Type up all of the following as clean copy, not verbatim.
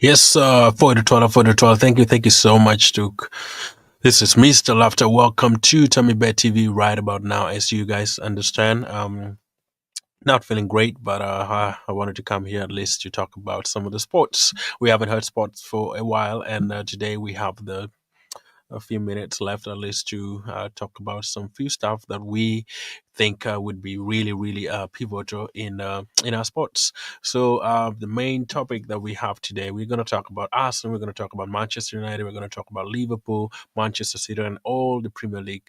Yes, for the 12. Thank you so much, Duke. This is Mr. Laughter. Welcome to Tommy Bear TV right about now. As you guys understand, not feeling great, but I wanted to come here at least to talk about some of the sports. We haven't heard sports for a while, and today we have the a few minutes left at least to talk about some few stuff that we think would be really pivotal in our sports. So the main topic that we have today, we're going to talk about Arsenal, we're going to talk about Manchester United, we're going to talk about Liverpool, Manchester City, and all the Premier League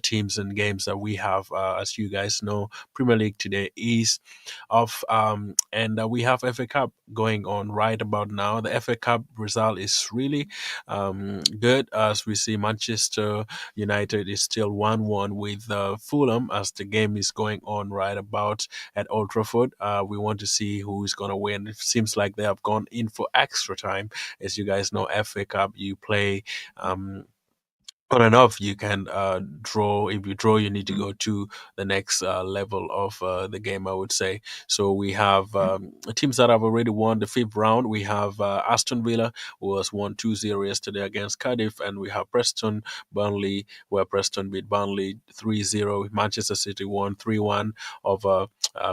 teams and games that we have. As you guys know, Premier League today is off, and we have FA Cup going on right about now. The FA Cup result is really good, as we see Manchester United is still 1-1 with Fulham as the game is going on right about at Old Trafford. We want to see who is going to win. It seems like they have gone in for extra time. As you guys know, FA Cup, you play um, on and off. You can draw. If you draw, you need to go to the next level of the game, I would say. So we have teams that have already won the fifth round. We have Aston Villa, who was won 2-0 yesterday against Cardiff, and we have Preston Burnley, where Preston beat Burnley 3-0. Manchester City won 3-1 over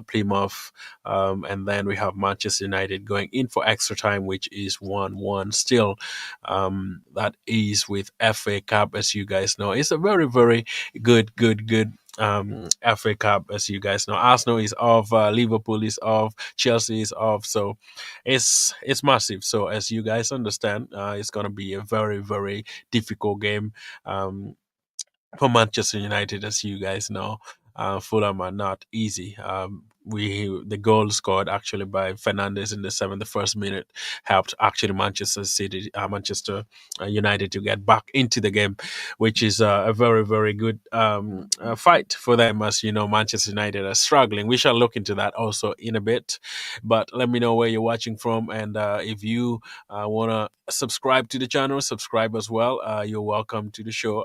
Plymouth, and then we have Manchester United going in for extra time, which is 1-1 still. That is with FA Cup, as you guys know. It's a very good FA Cup, as you guys know. Arsenal is off, Liverpool is off, Chelsea is off, so it's massive. So as you guys understand, it's gonna be a very difficult game. For Manchester United, as you guys know, Fulham are not easy. The goal scored actually by Fernandez in the first minute, helped actually Manchester United to get back into the game, which is a very good fight for them. As you know, Manchester United are struggling. We shall look into that also in a bit, but let me know where you're watching from, and if you want to subscribe to the channel, subscribe as well. You're welcome to the show.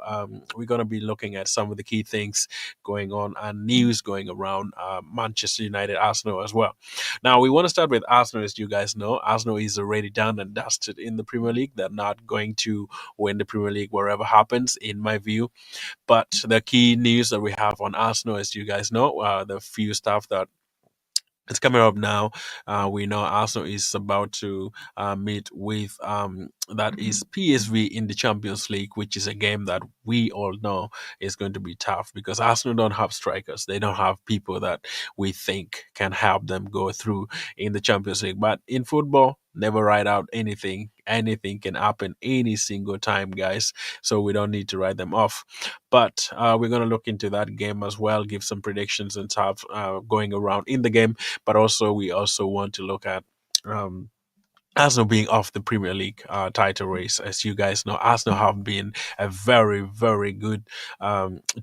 We're going to be looking at some of the key things going on and news going around Manchester United, Arsenal as well. Now, we want to start with Arsenal. As you guys know, Arsenal is already done and dusted in the Premier League. They're not going to win the Premier League wherever happens, in my view. But the key news that we have on Arsenal, as you guys know, the few stuff that it's coming up now. We know Arsenal is about to meet with that is PSV in the Champions League, which is a game that we all know is going to be tough because Arsenal don't have strikers. They don't have people that we think can help them go through in the Champions League. But in football, never write out anything. Anything can happen any single time, guys. So we don't need to write them off. But we're going to look into that game as well, give some predictions and stuff going around in the game, but also we also want to look at um, Arsenal being off the Premier League title race. As you guys know, Arsenal have been a very good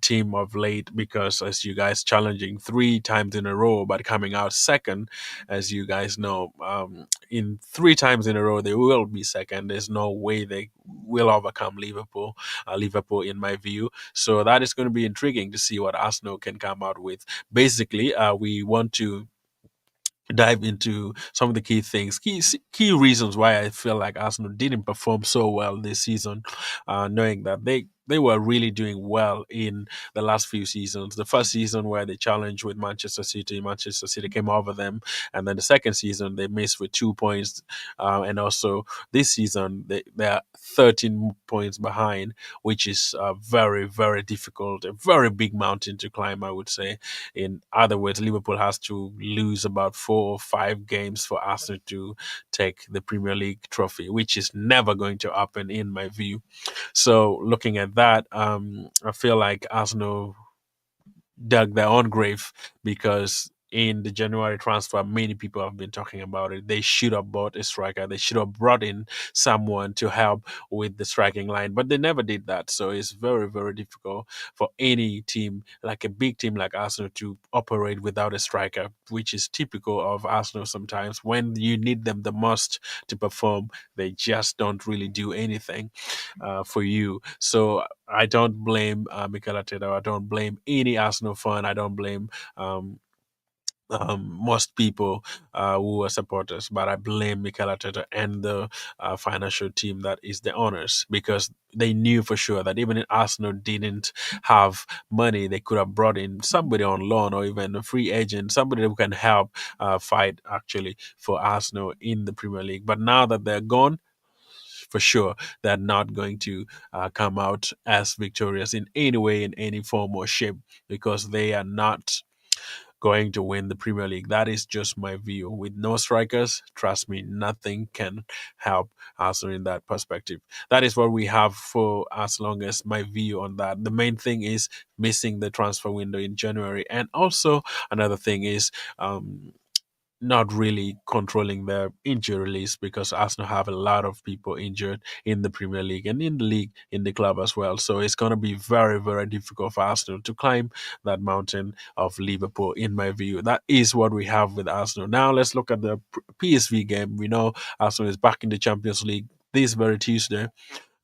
team of late because, as you guys challenging three times in a row, but coming out second, as you guys know, in three times in a row they will be second. There's no way they will overcome Liverpool. Liverpool, in my view. So that is going to be intriguing to see what Arsenal can come out with. Basically, we want to dive into some of the key things, key reasons why I feel like Arsenal didn't perform so well this season, knowing that they were really doing well in the last few seasons. The first season where they challenged with Manchester City came over them, and then the second season they missed with 2 points, and also this season they are 13 points behind, which is very difficult, a very big mountain to climb, I would say. In other words, Liverpool has to lose about 4 or 5 games for Arsenal to take the Premier League trophy, which is never going to happen in my view. So looking at that, I feel like Arsenal dug their own grave because in the January transfer, many people have been talking about it. They should have bought a striker. They should have brought in someone to help with the striking line, but they never did that. So it's very difficult for any team, like a big team like Arsenal, to operate without a striker, which is typical of Arsenal sometimes. When you need them the most to perform, they just don't really do anything for you. So I don't blame Mikel Arteta. I don't blame any Arsenal fan. I don't blame um, most people who are supporters, but I blame Mikel Arteta and the financial team that is the owners, because they knew for sure that even if Arsenal didn't have money, they could have brought in somebody on loan or even a free agent, somebody who can help fight actually for Arsenal in the Premier League. But now that they're gone, for sure, they're not going to come out as victorious in any way, in any form or shape, because they are not going to win the Premier League. That is just my view. With no strikers, trust me, nothing can help Arsenal in that perspective. That is what we have for as long as my view on that. The main thing is missing the transfer window in January. And also, another thing is um, not really controlling their injury list, because Arsenal have a lot of people injured in the Premier League and in the league, in the club as well. So it's going to be very, very difficult for Arsenal to climb that mountain of Liverpool, in my view. That is what we have with Arsenal. Now let's look at the PSV game. We know Arsenal is back in the Champions League this very Tuesday.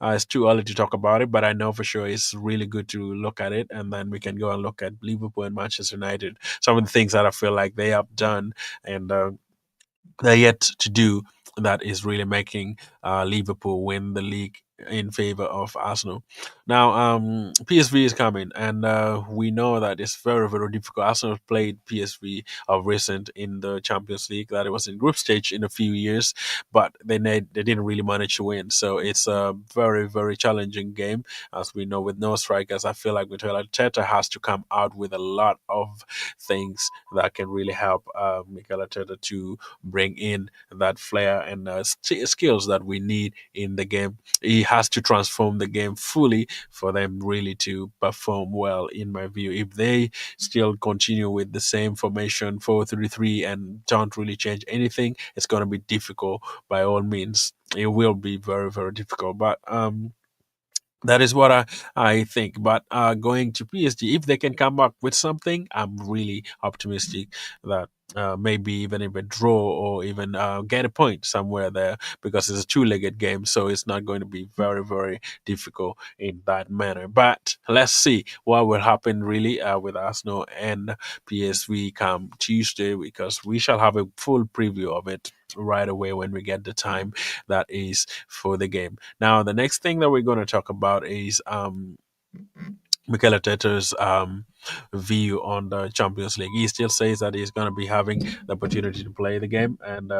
It's too early to talk about it, but I know for sure it's really good to look at it. And then we can go and look at Liverpool and Manchester United. Some of the things that I feel like they have done and they're yet to do, that is really making Liverpool win the league in favor of Arsenal. Now, PSV is coming, and we know that it's very, very difficult. Arsenal played PSV of recent in the Champions League, that it was in group stage in a few years, but they didn't really manage to win. So it's a very, very challenging game, as we know, with no strikers. I feel like Mikel Arteta has to come out with a lot of things that can really help Mikel Arteta to bring in that flair and skills that we need in the game. He has to transform the game fully for them really to perform well, in my view. If they still continue with the same formation 4-3-3 and don't really change anything, it's going to be difficult by all means. It will be very, very difficult. But that is what I think. But going to PSG, if they can come up with something, I'm really optimistic that maybe even if a draw or even get a point somewhere there, because it's a two-legged game, so it's not going to be very, very difficult in that manner. But let's see what will happen really with Arsenal and PSV come Tuesday, because we shall have a full preview of it right away when we get the time that is for the game. Now, the next thing that we're going to talk about is Mikel Arteta's view on the Champions League. He still says that he's going to be having the opportunity to play the game, and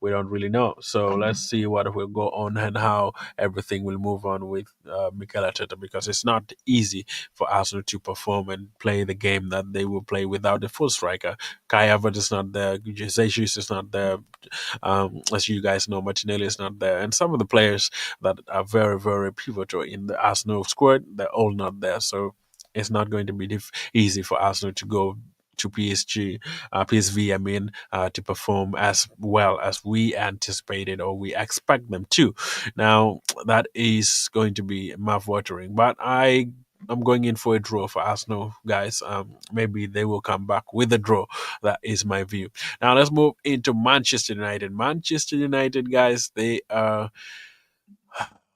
we don't really know. So let's see what will go on and how everything will move on with Mikel Arteta, because it's not easy for Arsenal to perform and play the game that they will play without the full striker. Kai Havertz is not there. Jesus is not there. As you guys know, Martinelli is not there, and some of the players that are very, very pivotal in the Arsenal squad, they're all not there. So it's not going to be easy for Arsenal to go to PSV, I mean, to perform as well as we anticipated or we expect them to. Now, that is going to be mouth-watering, but I'm going in for a draw for Arsenal, guys. Maybe they will come back with a draw. That is my view. Now let's move into Manchester United. Manchester United, guys, they are,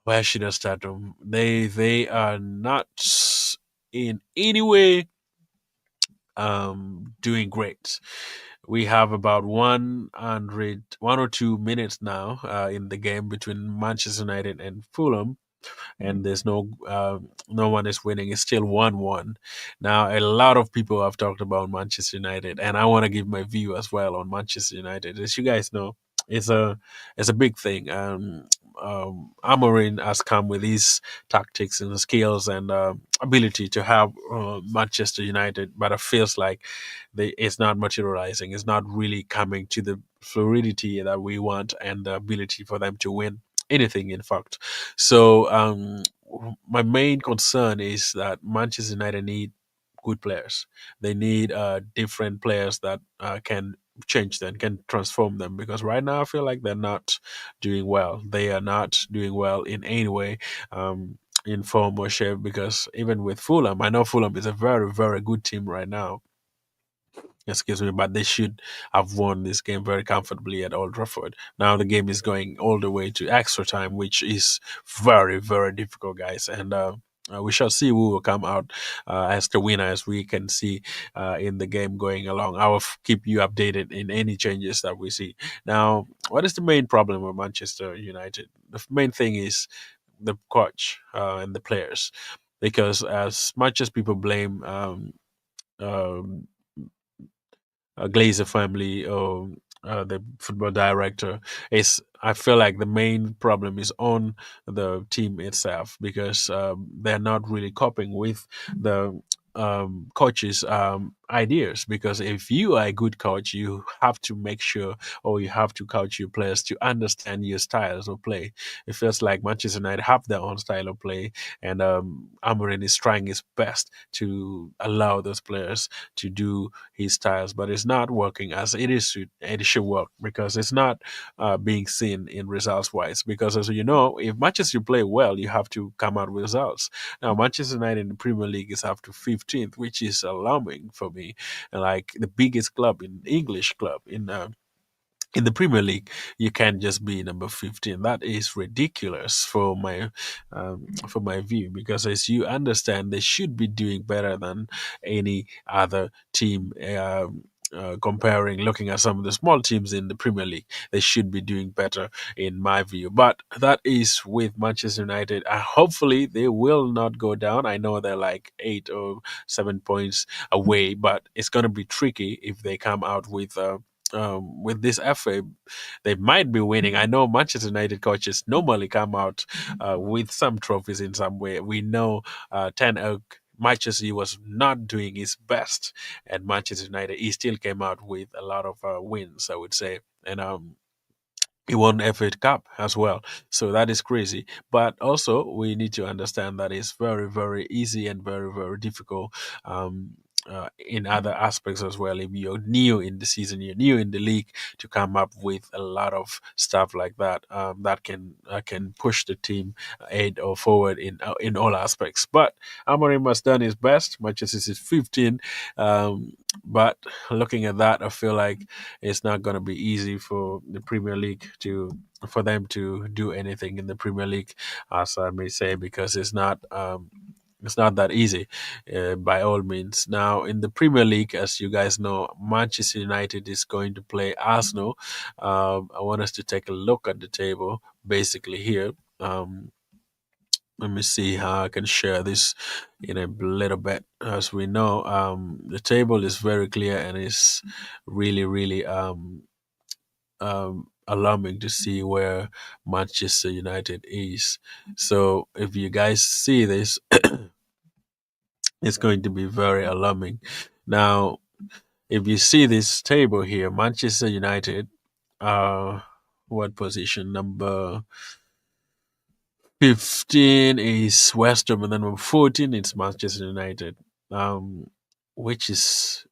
where should I start them? They are not in any way doing great. We have about 102 minutes now in the game between Manchester United and Fulham, and there's no one is winning. It's still 1-1. Now, a lot of people have talked about Manchester United, and I want to give my view as well on Manchester United. As you guys know, it's a big thing. Amorim has come with his tactics and skills and ability to have Manchester United, but it feels like it's not materializing. It's not really coming to the fluidity that we want and the ability for them to win anything, in fact. So my main concern is that Manchester United need good players. They need different players that can change them, can transform them. Because right now I feel like they're not doing well. They are not doing well in any way. In form or shape, because even with Fulham, I know Fulham is a very, very good team right now, excuse me, but they should have won this game very comfortably at Old Trafford. Now the game is going all the way to extra time, which is very, very difficult, guys. And we shall see who will come out as the winner, as we can see in the game going along. I will keep you updated in any changes that we see. Now, what is the main problem with Manchester United? The main thing is the coach and the players, because as much as people blame um, Glazer family or the football director, is I feel like the main problem is on the team itself, because they're not really coping with the coaches' ideas. Because if you are a good coach, you have to make sure, or you have to coach your players to understand your styles of play. It feels like Manchester United have their own style of play, and Amorim is trying his best to allow those players to do his styles, but it's not working as it should work, because it's not being seen in results wise. Because as you know, if matches you play well, you have to come out with results. Now, Manchester United in the Premier League is up to 15th, which is alarming for me. And like the biggest club in English club in the Premier League, you can't just be number 15. That is ridiculous for my view, because as you understand, they should be doing better than any other team. Comparing, looking at some of the small teams in the Premier League, they should be doing better in my view. But that is with Manchester United. Hopefully, they will not go down. I know they're like 8 or 7 points away, but it's going to be tricky if they come out with this FA. They might be winning. I know Manchester United coaches normally come out with some trophies in some way. We know Ten Hag matches he was not doing his best at Manchester United. He still came out with a lot of wins, I would say, and he won FA Cup as well. So that is crazy. But also, we need to understand that it's very, very easy and very, very difficult in other aspects as well. If you're new in the season, you're new in the league, to come up with a lot of stuff like that, that can push the team ahead or forward in all aspects. But Amorim has done his best. Manchester City is 15. But looking at that, I feel like it's not going to be easy for the Premier League for them to do anything in the Premier League, as I may say, because it's not that easy, by all means. Now, in the Premier League, as you guys know, Manchester United is going to play Arsenal. I want us to take a look at the table, basically here. Let me see how I can share this in a little bit. As we know, the table is very clear and is really, really alarming to see where Manchester United is. So if you guys see this, it's going to be very alarming. Now, if you see this table here, Manchester United, uh, what position? Number 15 is West Ham, and then number 14 it's Manchester United, um, which is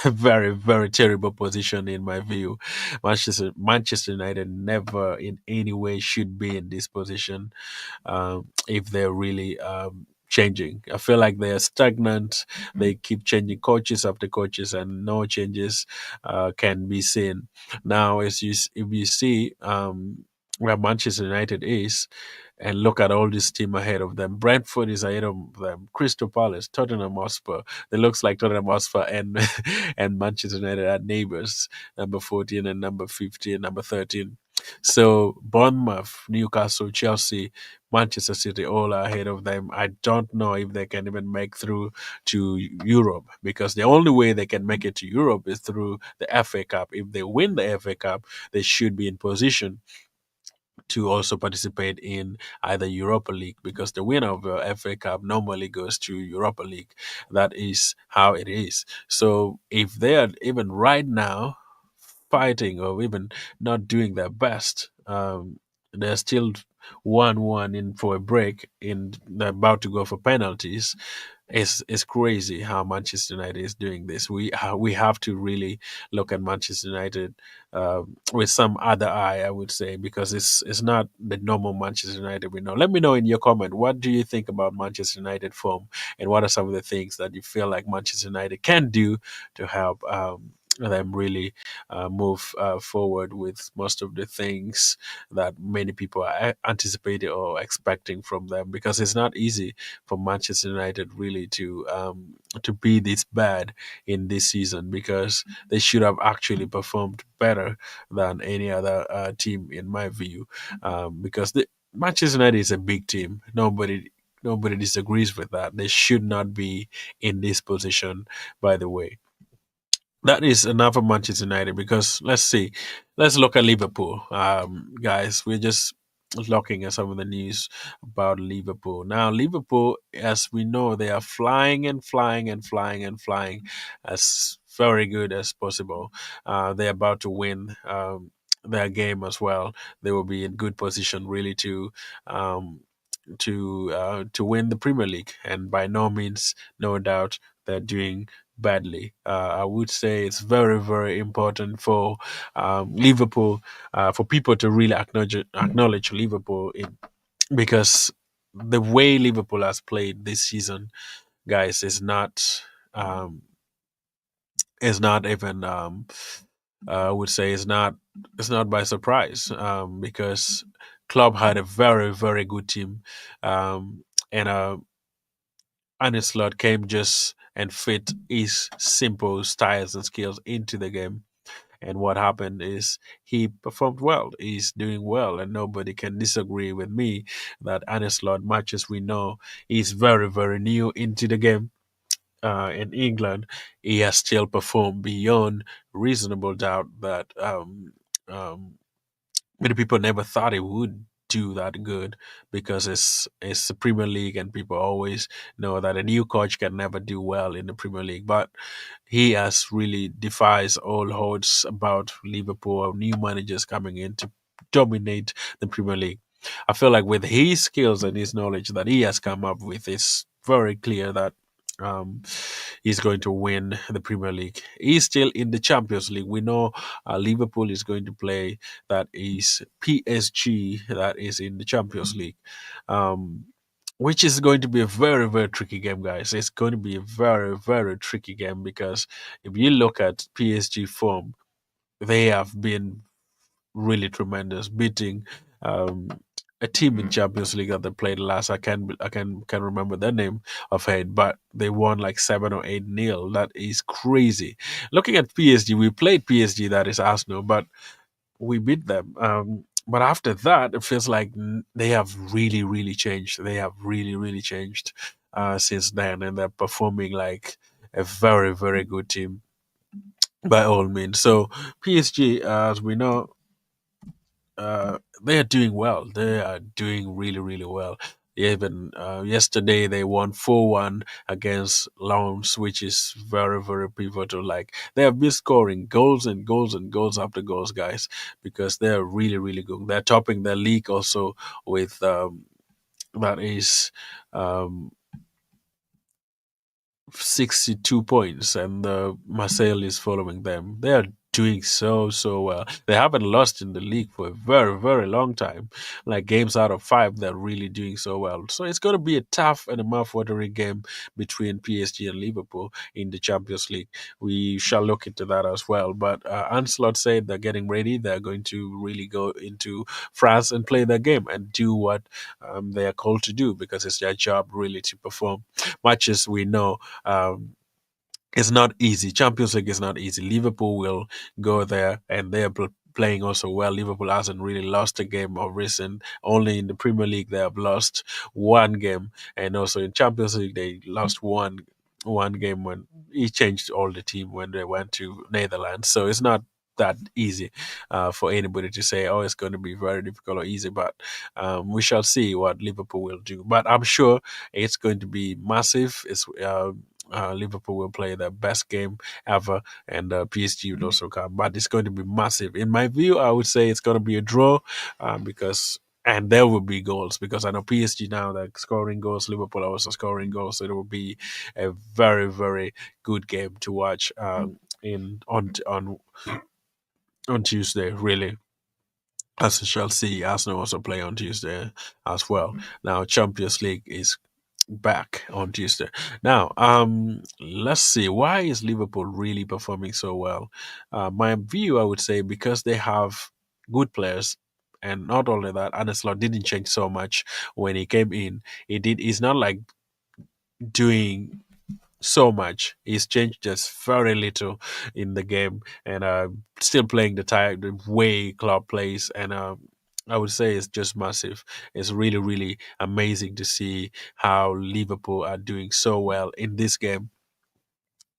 a very, very terrible position in my view. Manchester United never in any way should be in this position, if they're really changing. I feel like they're stagnant. They keep changing coaches after coaches, and no changes can be seen. Now, if you see where Manchester United is, and look at all this team ahead of them. Brentford is ahead of them. Crystal Palace, Tottenham Hotspur. It looks like Tottenham Hotspur and and Manchester United are neighbors. Number 14 and number 15, number 13. So Bournemouth, Newcastle, Chelsea, Manchester City, all are ahead of them. I don't know if they can even make through to Europe, because the only way they can make it to Europe is through the FA Cup. If they win the FA Cup, they should be in position to also participate in either Europa League, because the winner of the FA Cup normally goes to Europa League. That is how it is. So if they are even right now fighting or even not doing their best, they're still 1-1 in for a break, in they're about to go for penalties. It's crazy how Manchester United is doing this. We have to really look at Manchester United with some other eye, I would say, because it's not the normal Manchester United we know. Let me know in your comment, what do you think about Manchester United form, and what are some of the things that you feel like Manchester United can do to help them really move forward with most of the things that many people are anticipating or expecting from them, because it's not easy for Manchester United really to be this bad in this season, because they should have actually performed better than any other team in my view, because Manchester United is a big team. Nobody disagrees with that. They should not be in this position, by the way. That is enough for Manchester United, because let's see, let's look at Liverpool. Guys, we're just looking at some of the news about Liverpool. Now, Liverpool, as we know, they are flying and flying and flying and flying as very good as possible. They're about to win their game as well. They will be in good position really um, to win the Premier League, and by no means, no doubt, they're doing badly. I would say it's very, very important for Liverpool, for people to really acknowledge Liverpool, because the way Liverpool has played this season, guys, um, is not even. I would say it's not by surprise, because Klopp had a very, very good team, and Ancelotti came just and fit his simple styles and skills into the game. And what happened is he performed well. He's doing well, and nobody can disagree with me that Ancelotti, much as we know, he's very, very new into the game. In England, he has still performed beyond reasonable doubt that um, many people never thought he would do that good, because it's the Premier League, and people always know that a new coach can never do well in the Premier League. But he has really defies all odds about Liverpool or new managers coming in to dominate the Premier League. I feel like with his skills and his knowledge that he has come up with, it's very clear that um, he's going to win the Premier League. He's still in the Champions League. We know Liverpool is going to play, that is PSG, that is in the Champions League. Um, which is going to be a very, very tricky game, guys. It's going to be a very, very tricky game, because if you look at PSG form, they have been really tremendous, beating um, a team in Champions League that they played last. I can remember their name of head, but they won like 7 or 8 nil. That is crazy. Looking at PSG, we played PSG, that is Arsenal, but we beat them. But after that, it feels like they have really, really changed. They have really, really changed since then, and they're performing like a very, very good team by all means. So PSG, as we know, they are doing well. They are doing really, really well. Even yesterday, they won 4-1 against Lens, which is very, very pivotal. Like, they have been scoring goals and goals and goals after goals, guys, because they're really, really good. They're topping their league also with that is um, 62 points, and Marseille is following them. They are doing so, so well. They haven't lost in the league for a very, very long time. Like, games out of five, they're really doing so well. So it's going to be a tough and a mouth-watering game between PSG and Liverpool in the Champions League. We shall look into that as well. But Ancelot said they're getting ready. They're going to really go into France and play their game and do what they are called to do, because it's their job really to perform. Much as we know, um, it's not easy. Champions League is not easy. Liverpool will go there, and they're playing also well. Liverpool hasn't really lost a game of recent. Only in the Premier League they have lost one game, and also in Champions League they lost one game when he changed all the team when they went to Netherlands. So it's not that easy for anybody to say, oh, it's going to be very difficult or easy. But we shall see what Liverpool will do. But I'm sure it's going to be massive. Liverpool will play their best game ever, and PSG will also come. But it's going to be massive. In my view, I would say it's going to be a draw, because. And there will be goals, because I know PSG now, they're scoring goals. Liverpool are also scoring goals, so it will be a very, very good game to watch in on Tuesday. Really, as we shall see, Arsenal also play on Tuesday as well. Now, Champions League is back on Tuesday. Now, let's see. Why is Liverpool really performing so well? My view, I would say, because they have good players. And not only that, Ancelotti didn't change so much when he came in. He did. He's not like doing so much. He's changed just very little in the game, and still playing the way Klopp plays. And I would say it's just massive. It's really, really amazing to see how Liverpool are doing so well in this game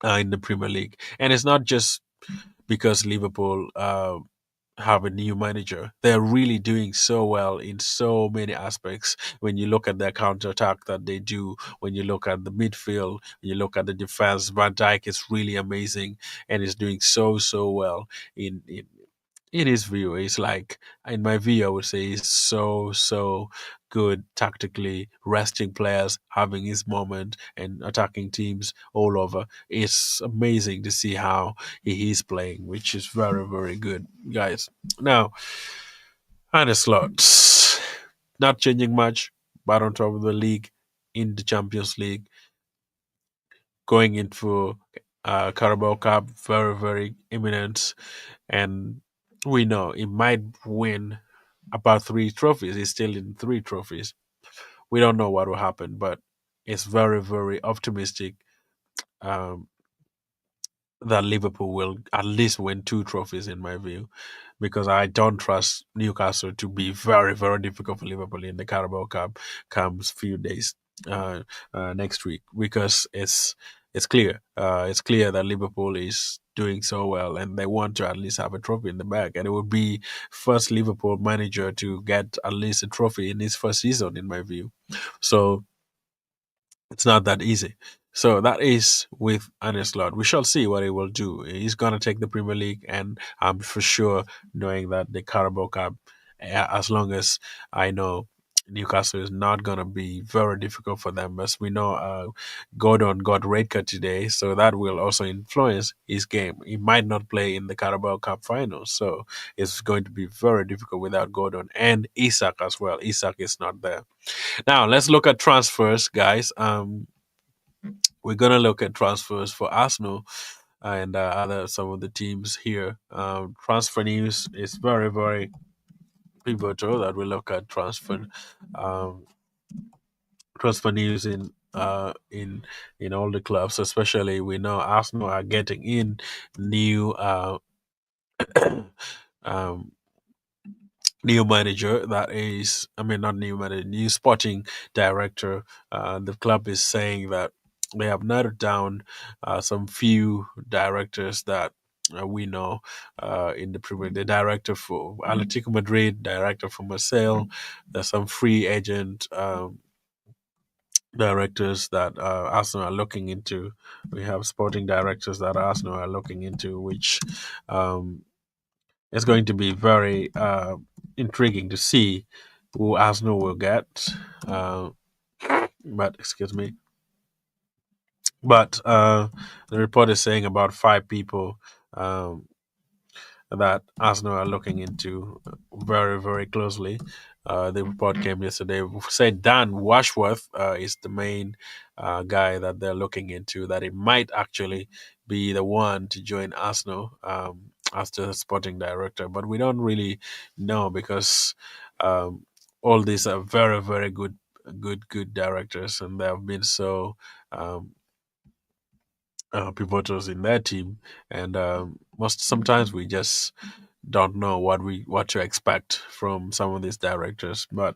in the Premier League. And it's not just because Liverpool have a new manager. They're really doing so well in so many aspects. When you look at their counter attack that they do, when you look at the midfield, when you look at the defense, Van Dijk is really amazing and is doing so well in his view. It's like, in my view, I would say he's so good tactically, resting players, having his moment, and attacking teams all over. It's amazing to see how he is playing, which is very good, guys. Now, and slots, not changing much, but on top of the league, in the Champions League, going into Carabao Cup, very imminent, and we know he might win about three trophies. He's still in three trophies. We don't know what will happen, but it's very optimistic um, that Liverpool will at least win two trophies, in my view, because I don't trust Newcastle to be very difficult for Liverpool in the Carabao Cup comes few days next week, because it's clear that Liverpool is doing so well and they want to at least have a trophy in the bag, and it would be first Liverpool manager to get at least a trophy in his first season, in my view. So it's not that easy. So that is with Arne Slot. We shall see what he will do. He's going to take the Premier League, and I'm for sure knowing that the Carabao Cup, as long as I know Newcastle is not going to be very difficult for them. As we know, Gordon got red card today, so that will also influence his game. He might not play in the Carabao Cup finals, so it's going to be very difficult without Gordon and Isak as well. Isak is not there. Now let's look at transfers, guys. We're gonna look at transfers for Arsenal and other some of the teams here. Transfer news is very pivotal that we look at um, transfer news in all the clubs. Especially, we know Arsenal are getting in new um, new manager, that is, I mean, not new manager, new sporting director. The club is saying that they have narrowed down some few directors that we know in the Premier. The director for Atletico Madrid, director for Marseille. There's some free agent directors that Arsenal are looking into. We have sporting directors that Arsenal are looking into, which um, it's going to be very intriguing to see who Arsenal will get. Uh, but excuse me. But the report is saying about five people um, that Arsenal are looking into very closely. The report came yesterday. Said Dan Washworth is the main guy that they're looking into. That it might actually be the one to join Arsenal as the sporting director, but we don't really know because um, all these are very good directors, and they have been so um, pivotal in their team. And most sometimes we just don't know what to expect from some of these directors. But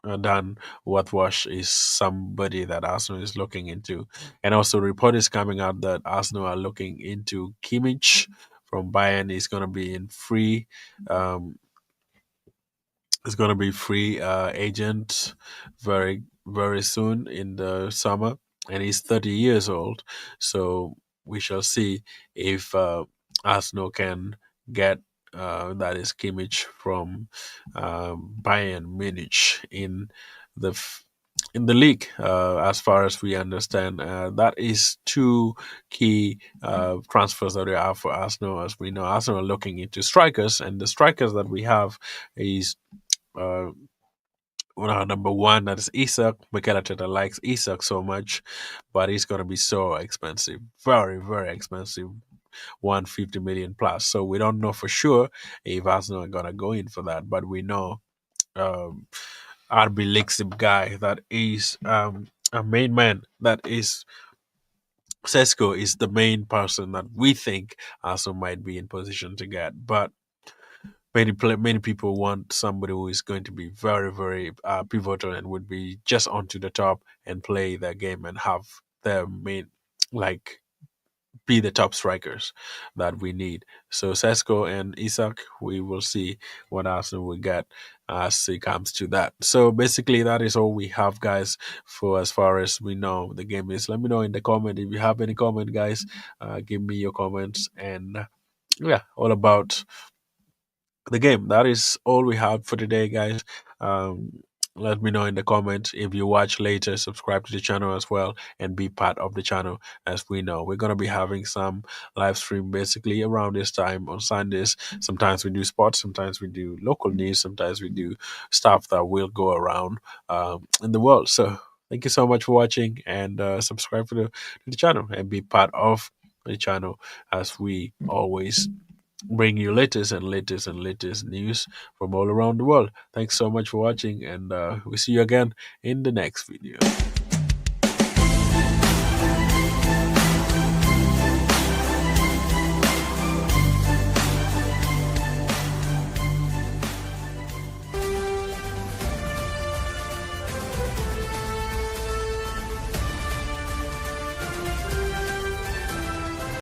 Dan Wathwash is somebody that Arsenal is looking into, and also report is coming out that Arsenal are looking into Kimmich from Bayern. He's going to be in free. Um, it's going to be free agent very soon in the summer, and he's 30 years old. So we shall see if Arsenal can get that is Kimmich from Bayern Munich the f- in the league. As far as we understand, that is two key transfers that we have for Arsenal. As we know, Arsenal are looking into strikers, and the strikers that we have is uh, number one, that is Isak. Mikel Arteta likes Isak so much, but he's gonna be so expensive, very very expensive, 150 million plus. So we don't know for sure if Arsenal are gonna go in for that, but we know um, RB Leipzig guy that is a main man, that is Sesko, is the main person that we think Arsenal might be in position to get, but many people want somebody who is going to be very very pivotal and would be just onto the top and play their game and have their main, like, be the top strikers that we need. So Sesko and Isak, we will see what Arsenal will get as it comes to that. So basically, that is all we have, guys, for as far as we know the game is. Let me know in the comment if you have any comment, guys. Give me your comments, and yeah, all about the game. That is all we have for today, guys. Um, let me know in the comments if you watch later. Subscribe to the channel as well and be part of the channel. As we know, we're gonna be having some live stream basically around this time on Sundays. Sometimes we do sports, sometimes we do local news, sometimes we do stuff that will go around in the world. So thank you so much for watching, and subscribe to the channel and be part of the channel as we always bring you latest and latest and latest news from all around the world. Thanks so much for watching, and we see you again in the next video.